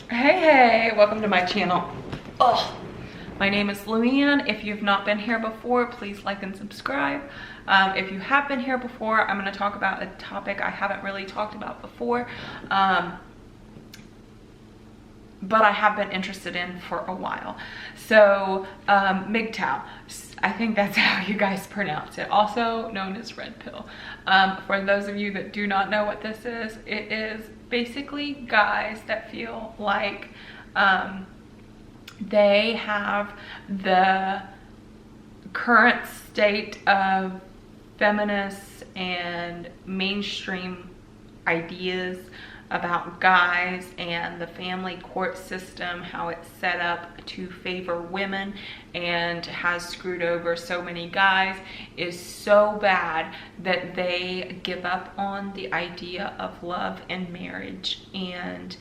Hey, welcome to my channel. Oh, my name is Luann. If you've not been here before, please like and subscribe. If you have been here before, I'm going to talk about a topic I haven't really talked about before, but I have been interested in for a while. So, MGTOW, I think that's how you guys pronounce it, also known as red pill. For those of you that do not know what this is, it is basically guys that feel like they have the current state of feminists and mainstream ideas about guys and the family court system, how it's set up to favor women and has screwed over so many guys, is so bad that they give up on the idea of love and marriage, and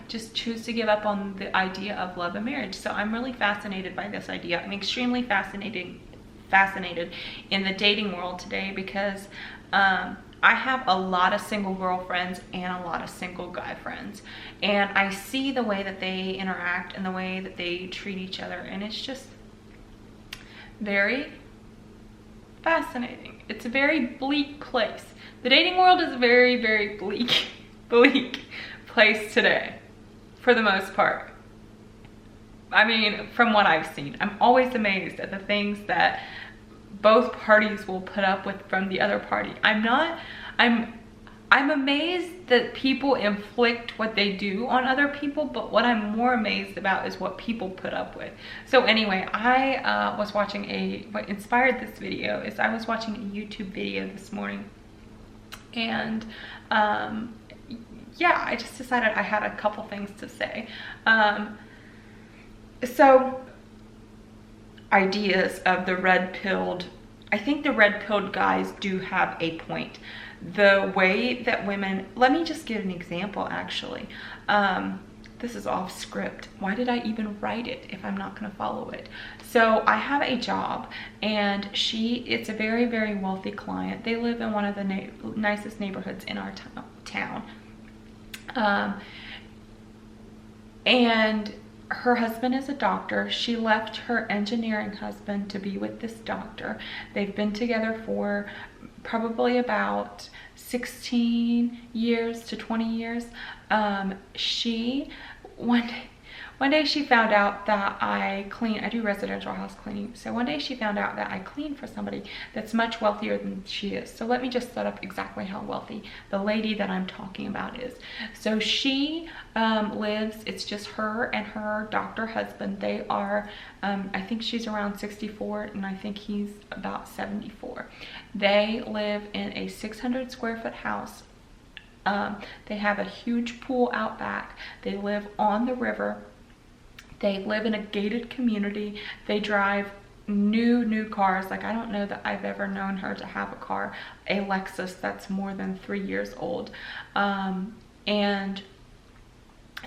just choose to give up on the idea of love and marriage. So I'm really fascinated by this idea. I'm extremely fascinated in the dating world today because I have a lot of single girlfriends and a lot of single guy friends, and I see the way that they interact and the way that they treat each other, and it's just very fascinating. It's a very bleak place. The dating world is a very, very bleak place today, for the most part. I mean, from what I've seen, I'm always amazed at the things that both parties will put up with from the other party. I'm amazed that people inflict what they do on other people, but what I'm more amazed about is what people put up with. So anyway, I was watching what inspired this video is I was watching a YouTube video this morning, and yeah, I just decided I had a couple things to say. So, ideas of the red-pilled, I think the red-pilled guys do have a point. The way that women, let me just give an example actually. This is off script. Why did I even write it if I'm not gonna follow it? So I have a job, and it's a very, very wealthy client. They live in one of the nicest neighborhoods in our town. And her husband is a doctor. She left her engineering husband to be with this doctor. They've been together for probably about 16 years to 20 years. One day she found out that I do residential house cleaning. So one day she found out that I clean for somebody that's much wealthier than she is. So let me just set up exactly how wealthy the lady that I'm talking about is. So she lives, it's just her and her doctor husband. They are, I think she's around 64 and I think he's about 74. They live in a 600 square foot house. They have a huge pool out back. They live on the river. They live in a gated community. They drive new cars. Like, I don't know that I've ever known her to have a car, a Lexus that's more than 3 years old. And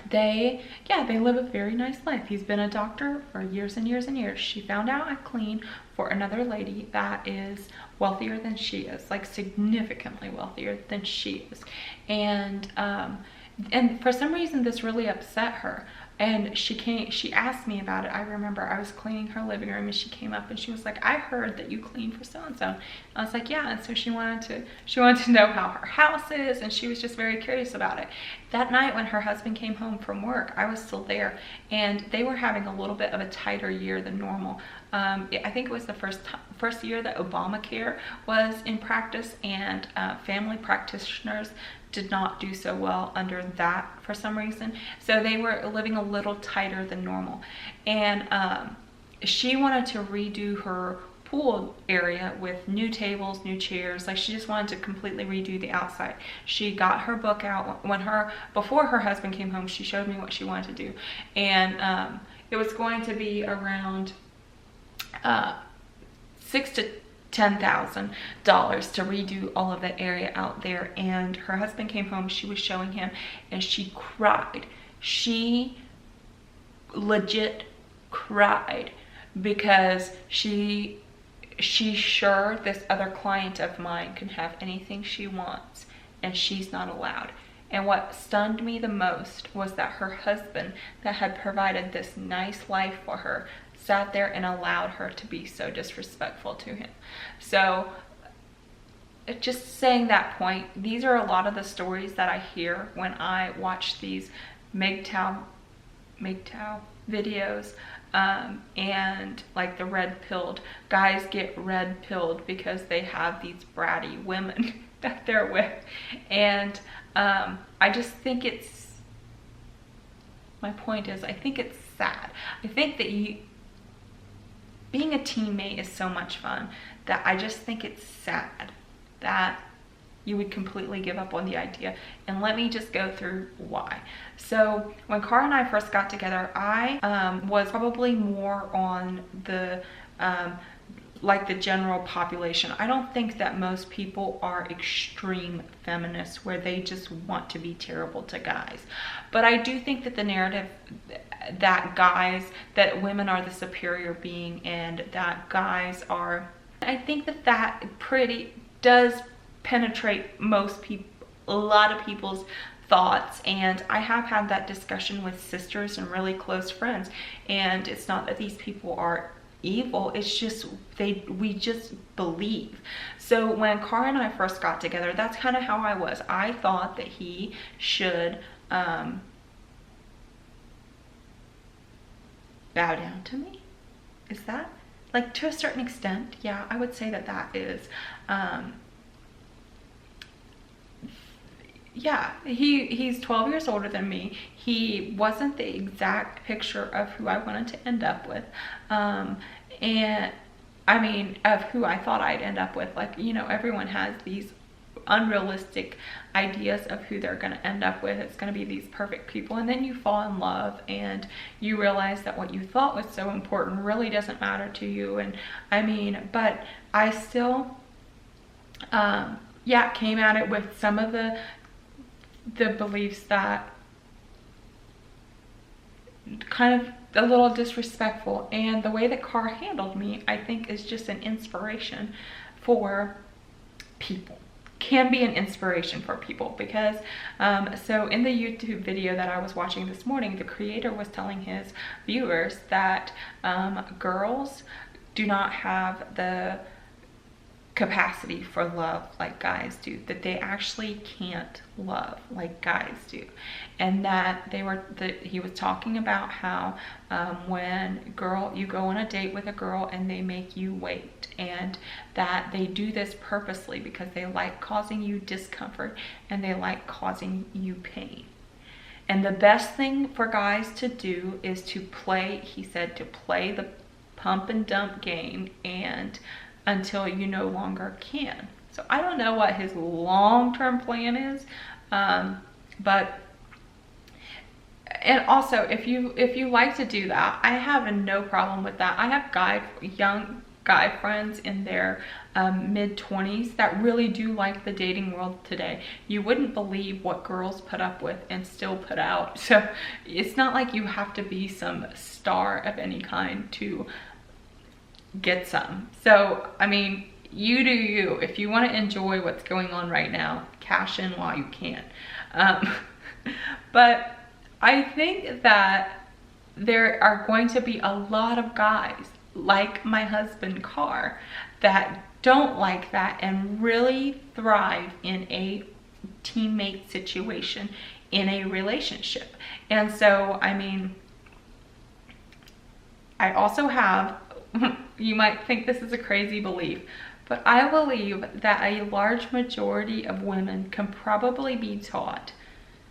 they live a very nice life. He's been a doctor for years and years and years. She found out I clean for another lady that is wealthier than she is, like significantly wealthier than she is. And for some reason this really upset her. And she asked me about it. I remember I was cleaning her living room and she came up and she was like, I heard that you clean for so-and-so. I was like, yeah. And so she wanted to know how her house is, and she was just very curious about it. That night when her husband came home from work, I was still there, and they were having a little bit of a tighter year than normal. I think it was the first year that Obamacare was in practice, and family practitioners did not do so well under that for some reason. So they were living a little tighter than normal. And she wanted to redo her pool area with new tables, new chairs. Like, she just wanted to completely redo the outside. She got her book out before her husband came home. She showed me what she wanted to do. And it was going to be around $6,000 to $10,000 to redo all of that area out there. And her husband came home, she was showing him, and she cried. She legit cried because she she's sure this other client of mine can have anything she wants and she's not allowed. And what stunned me the most was that her husband, that had provided this nice life for her, sat there and allowed her to be so disrespectful to him. So just saying that point, these are a lot of the stories that I hear when I watch these MGTOW videos, and like the red pilled guys get red pilled because they have these bratty women that they're with. And I just think my point is, I think it's sad. I think that being a teammate is so much fun that I just think it's sad that you would completely give up on the idea. And let me just go through why. So when Cara and I first got together, I was probably more on the like the general population. I don't think that most people are extreme feminists where they just want to be terrible to guys. But I do think that the narrative that women are the superior being and that guys are, I think that pretty does penetrate most people, a lot of people's thoughts. And I have had that discussion with sisters and really close friends, and it's not that these people are evil, it's just we just believe. So when Cara and I first got together, that's kind of how I was. I thought that he should bow down to me. Is that, like, to a certain extent? Yeah, I would say that is yeah, he's 12 years older than me. He wasn't the exact picture of who I wanted to end up with. And I mean, of who I thought I'd end up with. Like, you know, everyone has these unrealistic ideas of who they're going to end up with. It's going to be these perfect people. And then you fall in love and you realize that what you thought was so important really doesn't matter to you. And I mean, but I still, yeah, came at it with some of the beliefs that kind of a little disrespectful. And the way that Cara handled me, I think, is just an inspiration for people. Can be an inspiration for people, because so in the YouTube video that I was watching this morning, the creator was telling his viewers that girls do not have the capacity for love like guys do, that they actually can't love like guys do. And that he was talking about how when you go on a date with a girl and they make you wait, and that they do this purposely because they like causing you discomfort and they like causing you pain. And the best thing for guys to do is to play, he said, to play the pump and dump game, and until you no longer can. So I don't know what his long-term plan is, but, and also if you like to do that, I have no problem with that. I have young guy friends in their mid-20s that really do like the dating world today. You wouldn't believe what girls put up with and still put out. So it's not like you have to be some star of any kind to get some. So I mean, you do you. If you want to enjoy what's going on right now, cash in while you can. But I think that there are going to be a lot of guys like my husband Car that don't like that and really thrive in a teammate situation, in a relationship. And so I mean, I also have, you might think this is a crazy belief, but I believe that a large majority of women can probably be taught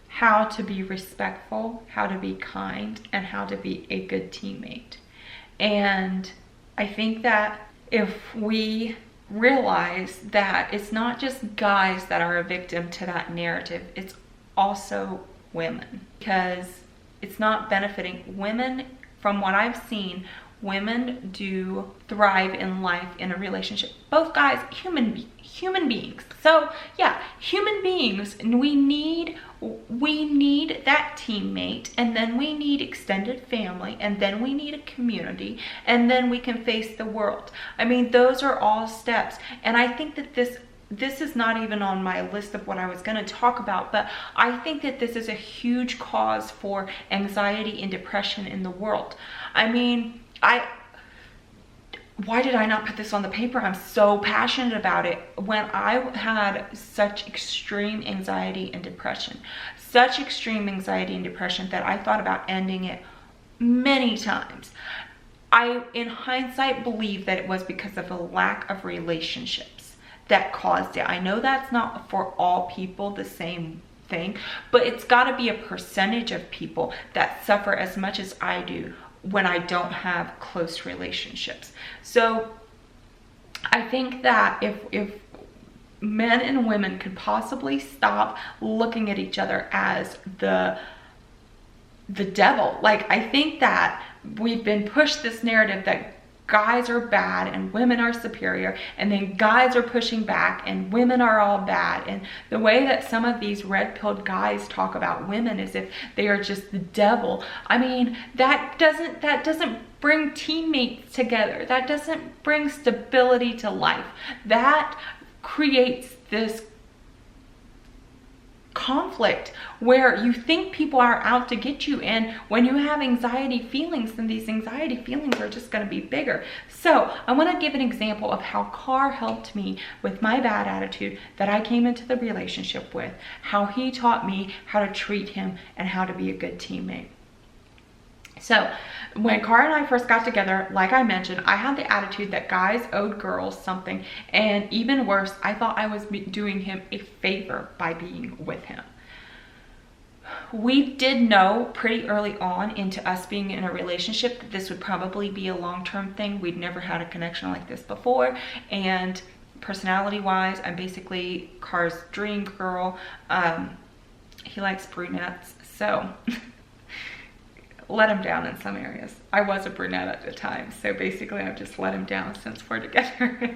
how to be respectful, how to be kind, and how to be a good teammate. And I think that if we realize that it's not just guys that are a victim to that narrative, it's also women, because it's not benefiting women. From what I've seen, women do thrive in life, in a relationship. Both guys, human beings. So yeah, human beings, and we need that teammate, and then we need extended family, and then we need a community, and then we can face the world. I mean, those are all steps. And I think that this is not even on my list of what I was going to talk about, but I think that this is a huge cause for anxiety and depression in the world. I mean, why did I not put this on the paper? I'm so passionate about it. When I had such extreme anxiety and depression, that I thought about ending it many times. I, in hindsight, believe that it was because of a lack of relationships that caused it. I know that's not for all people the same thing, but it's got to be a percentage of people that suffer as much as I do when I don't have close relationships. So I think that if men and women could possibly stop looking at each other as the devil. Like, I think that we've been pushed this narrative that guys are bad and women are superior, and then guys are pushing back and women are all bad. And the way that some of these red-pilled guys talk about women as if they are just the devil, I mean, that doesn't bring teammates together. That doesn't bring stability to life. That creates this conflict where you think people are out to get you, and when you have anxiety feelings, then these anxiety feelings are just going to be bigger. So I want to give an example of how Carr helped me with my bad attitude that I came into the relationship with, how he taught me how to treat him and how to be a good teammate. So when Carr and I first got together, like I mentioned, I had the attitude that guys owed girls something, and even worse, I thought I was doing him a favor by being with him. We did know pretty early on into us being in a relationship that this would probably be a long-term thing. We'd never had a connection like this before, and personality-wise, I'm basically Carr's dream girl. He likes brunettes, so let him down in some areas. I was a brunette at the time, so basically I've just let him down since we're together.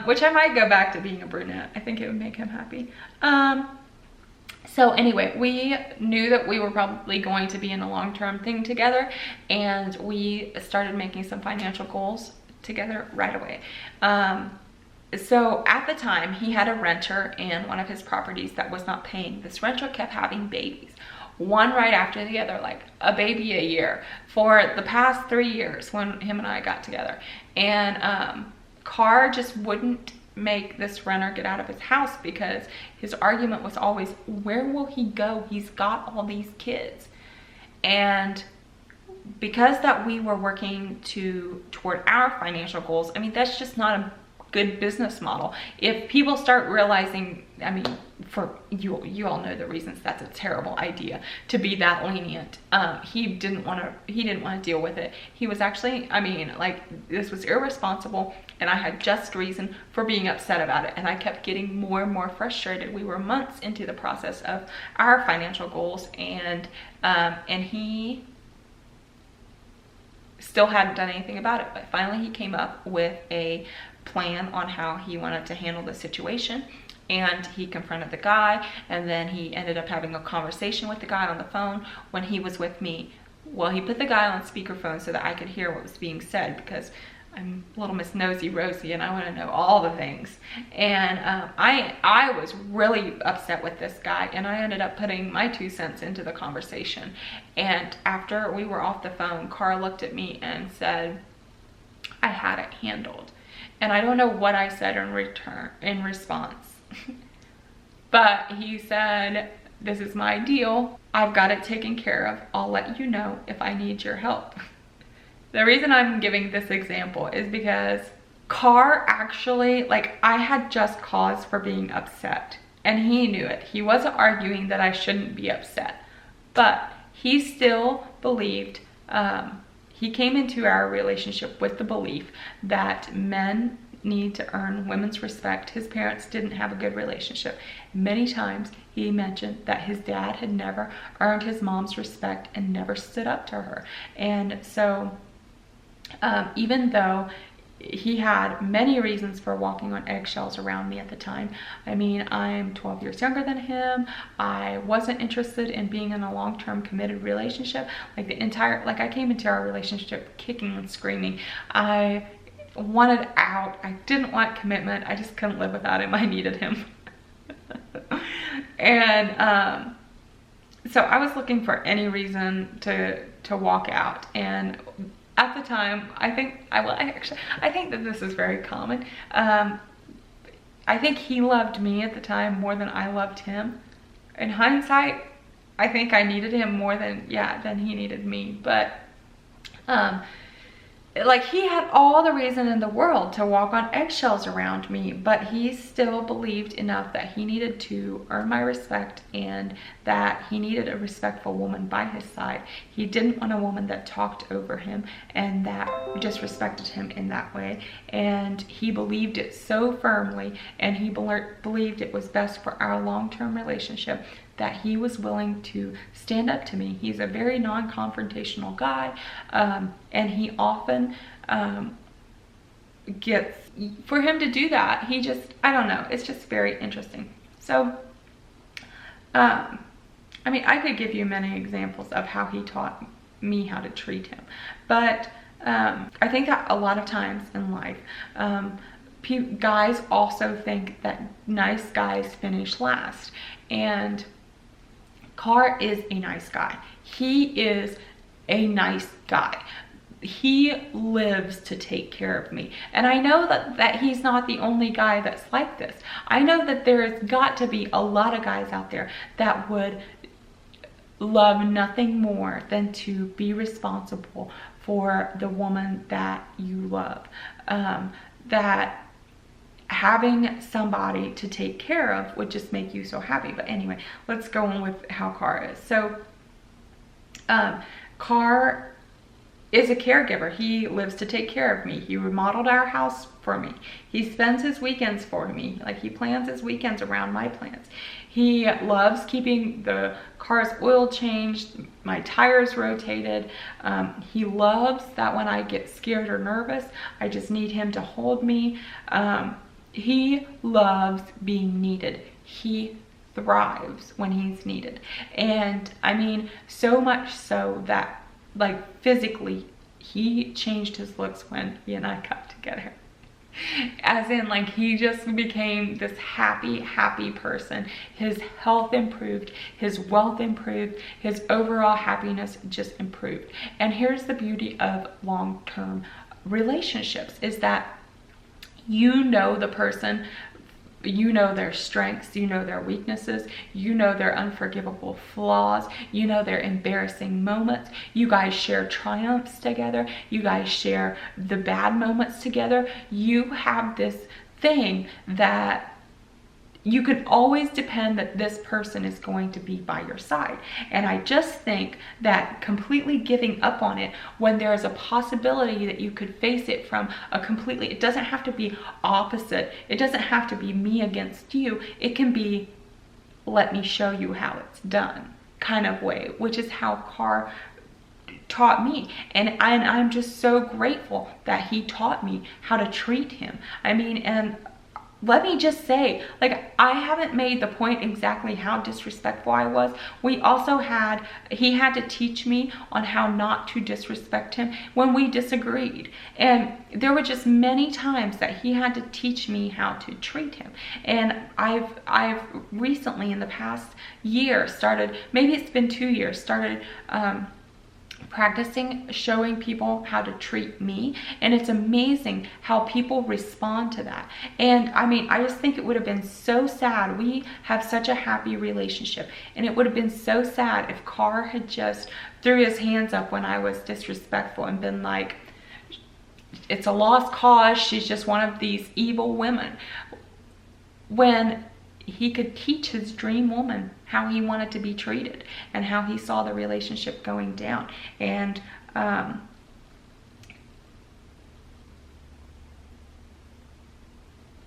Which I might go back to being a brunette. I think it would make him happy. So anyway, we knew that we were probably going to be in a long-term thing together, and we started making some financial goals together right away. So at the time, he had a renter in one of his properties that was not paying. This renter kept having babies, one right after the other, like a baby a year for the past 3 years when him and I got together. And Carr just wouldn't make this renter get out of his house because his argument was always, where will he go? He's got all these kids. And because that we were working toward our financial goals, I mean, that's just not a good business model. If people start realizing, I mean, for you all know the reasons that's a terrible idea to be that lenient. He didn't want to deal with it. He was actually, I mean, like, this was irresponsible, and I had just reason for being upset about it, and I kept getting more and more frustrated. We were months into the process of our financial goals, and he still hadn't done anything about it. But finally he came up with a plan on how he wanted to handle the situation, and he confronted the guy, and then he ended up having a conversation with the guy on the phone when he was with me. Well, he put the guy on speakerphone so that I could hear what was being said, because I'm little Miss Nosy Rosie and I want to know all the things. And I was really upset with this guy, and I ended up putting my 2 cents into the conversation. And after we were off the phone, Carr looked at me and said, I had it handled. And I don't know what I said in response. But he said, this is my deal. I've got it taken care of. I'll let you know if I need your help. The reason I'm giving this example is because Carr actually, like, I had just cause for being upset, and he knew it. He wasn't arguing that I shouldn't be upset, but he still believed, he came into our relationship with the belief that men need to earn women's respect. His parents didn't have a good relationship. Many times he mentioned that his dad had never earned his mom's respect and never stood up to her. And so even though he had many reasons for walking on eggshells around me at the time. I mean, I'm 12 years younger than him. I wasn't interested in being in a long-term committed relationship. Like I came into our relationship kicking and screaming. I wanted out. I didn't want commitment. I just couldn't live without him. I needed him. And so I was looking for any reason to walk out. And at the time, I think that this is very common. I think he loved me at the time more than I loved him. In hindsight, I think I needed him more than he needed me. But like, he had all the reason in the world to walk on eggshells around me, but he still believed enough that he needed to earn my respect and that he needed a respectful woman by his side. He didn't want a woman that talked over him and that disrespected him in that way. And he believed it so firmly, and he believed it was best for our long-term relationship, that he was willing to stand up to me. He's a very non-confrontational guy, and he often for him to do that, he just, I don't know, it's just very interesting. So, I mean, I could give you many examples of how he taught me how to treat him, but I think that a lot of times in life, guys also think that nice guys finish last, and Carr is a nice guy. He is a nice guy. He lives to take care of me. And I know that he's not the only guy that's like this. I know that there's got to be a lot of guys out there that would love nothing more than to be responsible for the woman that you love. That having somebody to take care of would just make you so happy. But anyway, let's go on with how Carr is. So Carr is a caregiver. He lives to take care of me. He remodeled our house for me. He spends his weekends for me. Like, he plans his weekends around my plans. He loves keeping the car's oil changed, my tires rotated. He loves that when I get scared or nervous, I just need him to hold me. He loves being needed. He thrives when he's needed. And I mean, so much so that, like, physically, he changed his looks when he and I got together. As in, like, he just became this happy person. His health improved, his wealth improved, his overall happiness just improved. And here's the beauty of long-term relationships, is that you know the person, you know their strengths, you know their weaknesses, you know their unforgivable flaws, you know their embarrassing moments. You guys share triumphs together. You guys share the bad moments together. You have this thing that you can always depend that this person is going to be by your side. And I just think that completely giving up on it when there's a possibility that you could face it from a completely, it doesn't have to be opposite. It doesn't have to be me against you. It can be, let me show you how it's done kind of way, which is how Carr taught me. And I'm just so grateful that he taught me how to treat him. I mean, and let me just say, like, I haven't made the point exactly how disrespectful I was. He had to teach me on how not to disrespect him when we disagreed. And there were just many times that he had to teach me how to treat him. And I've recently, in the past year, started, maybe it's been 2 years, started practicing showing people how to treat me, and it's amazing how people respond to that. And I mean, I just think it would have been so sad. We have such a happy relationship, and it would have been so sad if Carr had just threw his hands up when I was disrespectful and been like, it's a lost cause, she's just one of these evil women, when he could teach his dream woman how he wanted to be treated and how he saw the relationship going down. And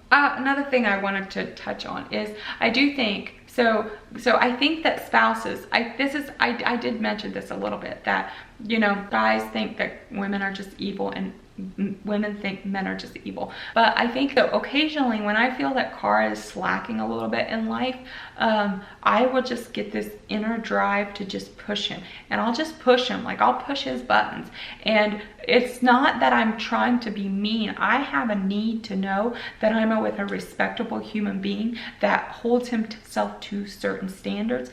another thing I wanted to touch on is, I do think So I think that spouses, I did mention this a little bit, that, you know, guys think that women are just evil and women think men are just evil. But I think that occasionally when I feel that Cara is slacking a little bit in life, I will just get this inner drive to just push him, and I'll just push him, like I'll push his buttons. And it's not that I'm trying to be mean. I have a need to know that I'm with a respectable human being that holds himself to certain standards.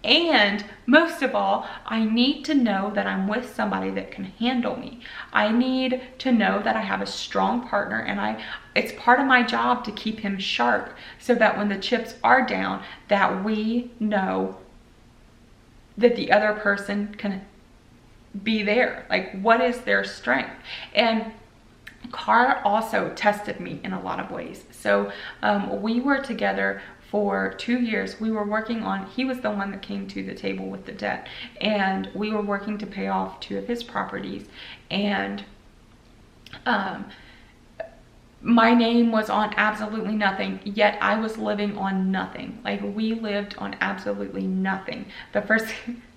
And most of all, I need to know that I'm with somebody that can handle me. I need to know that I have a strong partner, and it's part of my job to keep him sharp, so that when the chips are down, that we know that the other person can be there. Like, what is their strength? And Cara also tested me in a lot of ways. So we were together for 2 years. We were working on, he was the one that came to the table with the debt, and we were working to pay off 2 of his properties. And my name was on absolutely nothing, yet I was living on nothing. Like, we lived on absolutely nothing. The first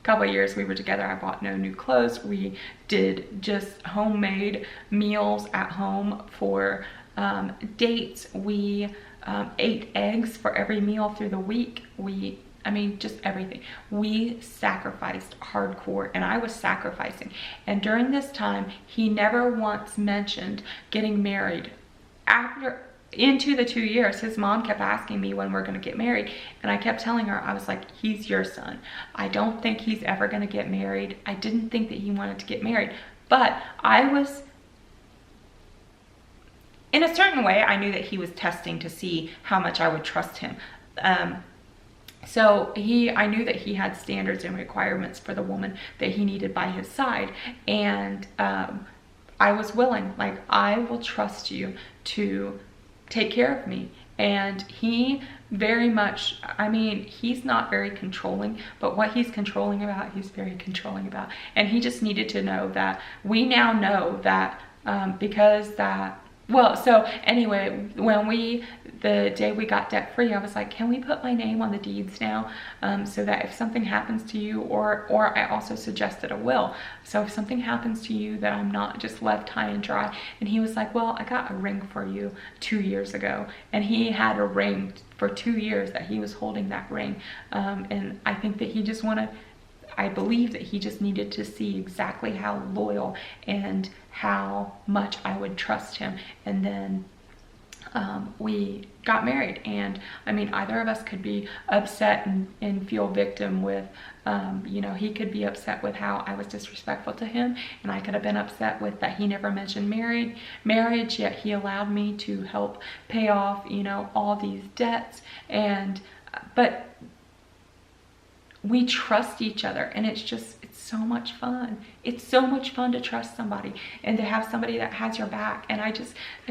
couple of years we were together, I bought no new clothes. We did just homemade meals at home for dates. We ate eggs for every meal through the week. I mean, just everything. We sacrificed hardcore, and I was sacrificing. And during this time, he never once mentioned getting married. Into the 2 years, his mom kept asking me when we're going to get married, and I kept telling her, I was like, he's your son. I don't think he's ever going to get married. I didn't think that he wanted to get married, but I was, in a certain way, I knew that he was testing to see how much I would trust him. So I knew that he had standards and requirements for the woman that he needed by his side, and I was willing, like, I will trust you to take care of me. And he very much, I mean, he's not very controlling, but what he's controlling about, he's very controlling about. And he just needed to know that we now know that because that, well, so anyway, the day we got debt free, I was like, can we put my name on the deeds now, so that if something happens to you, or I also suggested a will, so if something happens to you, that I'm not just left high and dry. And he was like, well, I got a ring for you 2 years ago. And he had a ring for 2 years that he was holding that ring. And I think that I believe that he just needed to see exactly how loyal and how much I would trust him. And then we got married. And I mean, either of us could be upset and feel victim with, you know, he could be upset with how I was disrespectful to him, and I could have been upset with that he never mentioned marriage, yet he allowed me to help pay off, you know, all these debts. And but we trust each other, and it's so much fun. It's so much fun to trust somebody and to have somebody that has your back. And I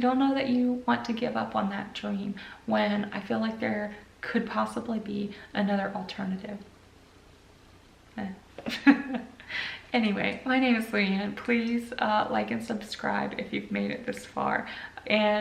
don't know that you want to give up on that dream when I feel like there could possibly be another alternative. Anyway, my name is Leanne. Please like and subscribe if you've made it this far. And